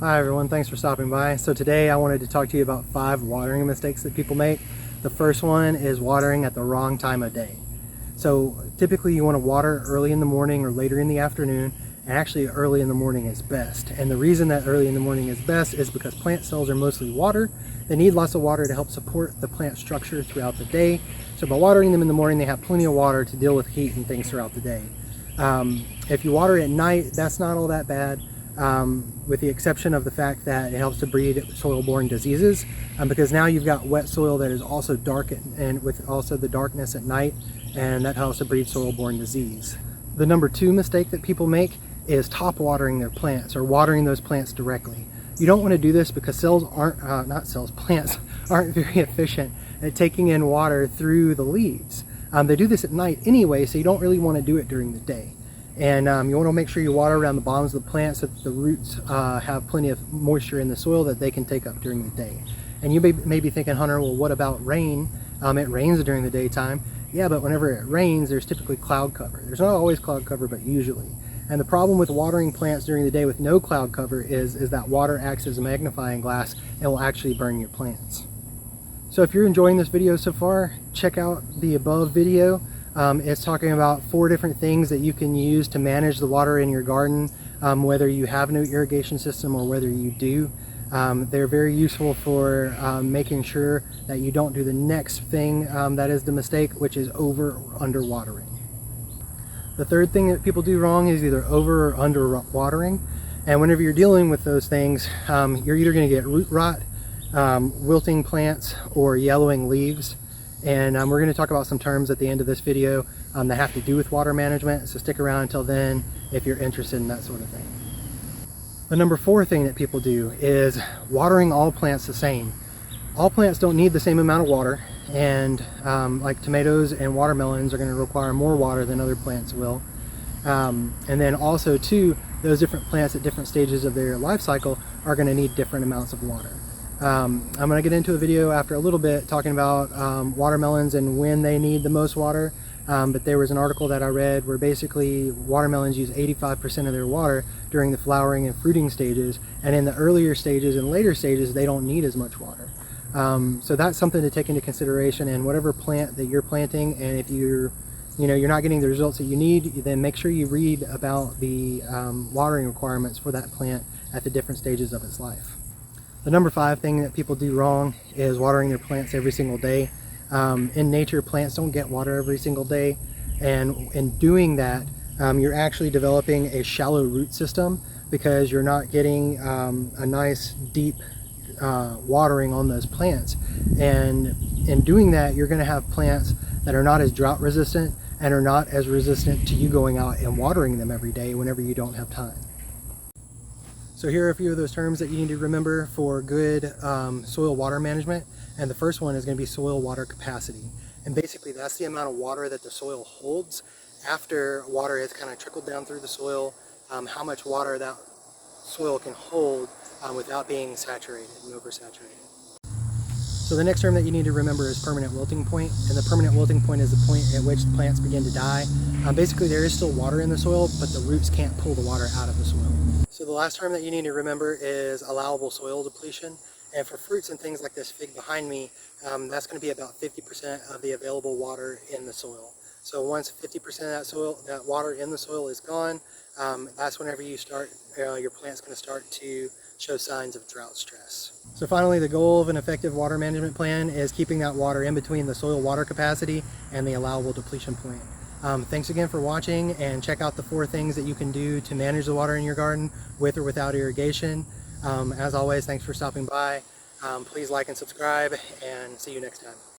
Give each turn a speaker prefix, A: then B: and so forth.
A: Hi everyone, thanks for stopping by. So today I wanted to talk to you about 5 watering mistakes that people make. The first one is watering at the wrong time of day. So typically you want to water early in the morning or later in the afternoon, and actually early in the morning is best. And the reason that early in the morning is best is because plant cells are mostly water. They need lots of water to help support the plant structure throughout the day. So by watering them in the morning, they have plenty of water to deal with heat and things throughout the day. If you water at night, that's not all that bad. With the exception of the fact that it helps to breed soil-borne diseases, because now you've got wet soil that is also dark and with also the darkness at night, and that helps to breed soil-borne disease. The number 2 mistake that people make is top watering their plants or watering those plants directly. You don't want to do this because plants aren't very efficient at taking in water through the leaves. They do this at night anyway, so you don't really want to do it during the day. And you want to make sure you water around the bottoms of the plant so that the roots have plenty of moisture in the soil that they can take up during the day. And you may be thinking, Hunter, well, what about rain? It rains during the daytime. Yeah, but whenever it rains, there's typically cloud cover. There's not always cloud cover, but usually. And the problem with watering plants during the day with no cloud cover is that water acts as a magnifying glass and will actually burn your plants. So if you're enjoying this video so far, check out the above video. It's talking about 4 different things that you can use to manage the water in your garden, whether you have no irrigation system or whether you do. They're very useful for making sure that you don't do the next thing that is the mistake, which is over or under watering. The third thing that people do wrong is either over or under watering. And whenever you're dealing with those things, you're either going to get root rot, wilting plants, or yellowing leaves. And we're going to talk about some terms at the end of this video that have to do with water management, so stick around until then if you're interested in that sort of thing. The number 4 thing that people do is watering all plants the same. All plants don't need the same amount of water, and like tomatoes and watermelons are going to require more water than other plants will. And then also too, those different plants at different stages of their life cycle are going to need different amounts of water. I'm going to get into a video after a little bit talking about watermelons and when they need the most water, but there was an article that I read where basically watermelons use 85% of their water during the flowering and fruiting stages, and in the earlier stages and later stages they don't need as much water. So that's something to take into consideration in whatever plant that you're planting, and if you're not getting the results that you need, then make sure you read about the watering requirements for that plant at the different stages of its life. The number 5 thing that people do wrong is watering their plants every single day. In nature, plants don't get water every single day, and in doing that, you're actually developing a shallow root system because you're not getting a nice deep watering on those plants. And in doing that, you're going to have plants that are not as drought resistant and are not as resistant to you going out and watering them every day whenever you don't have time. So here are a few of those terms that you need to remember for good soil water management. And the first one is going to be soil water capacity. And basically that's the amount of water that the soil holds after water has kind of trickled down through the soil, how much water that soil can hold without being saturated and oversaturated. So the next term that you need to remember is permanent wilting point, and the permanent wilting point is the point at which the plants begin to die. Basically there is still water in the soil, but the roots can't pull the water out of the soil. So the last term that you need to remember is allowable soil depletion, and for fruits and things like this fig behind me, that's going to be about 50% of the available water in the soil. So once 50% of that water in the soil is gone, that's whenever you start, your plant's going to start to show signs of drought stress. So finally, the goal of an effective water management plan is keeping that water in between the soil water capacity and the allowable depletion point. Thanks again for watching, and check out the 4 things that you can do to manage the water in your garden with or without irrigation. As always, thanks for stopping by. Please like and subscribe, and see you next time.